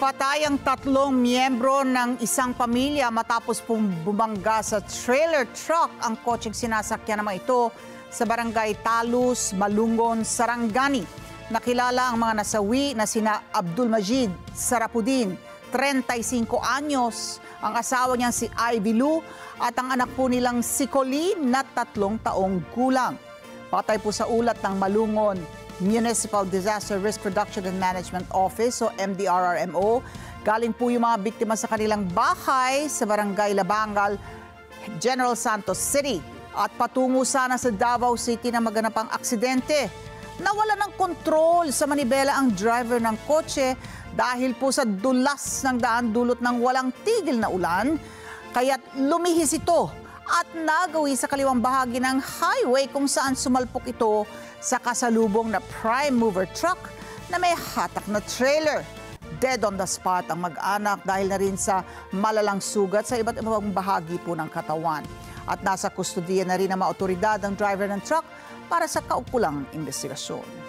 Patay ang 3 miyembro ng isang pamilya matapos bumangga sa trailer truck ang kotseng sinasakyan naman ito sa barangay Talus, Malungon, Sarangani. Nakilala ang mga nasawi na sina Abdul Majid Sarapudin, 35 anyos, ang asawa niyang si Ivy Lou at ang anak po nilang si Colleen na 3 taong gulang. Patay po sa ulat ng Malungon Municipal Disaster Risk Reduction and Management Office o MDRRMO. Galing po yung mga biktima sa kanilang bahay sa Barangay Labangal, General Santos City at patungo sana sa Davao City na maganap ang aksidente. Nawala ng kontrol sa manibela ang driver ng kotse dahil po sa dulas ng daan dulot ng walang tigil na ulan, kaya't lumihis ito at nagawi sa kaliwang bahagi ng highway kung saan sumalpok ito sa kasalubong na prime mover truck na may hatak na trailer. Dead on the spot ang mag-anak dahil na rin sa malalang sugat sa iba't ibang bahagi po ng katawan. At nasa kustudiya na rin ng mga otoridad ang driver ng truck para sa kaukulang investigasyon.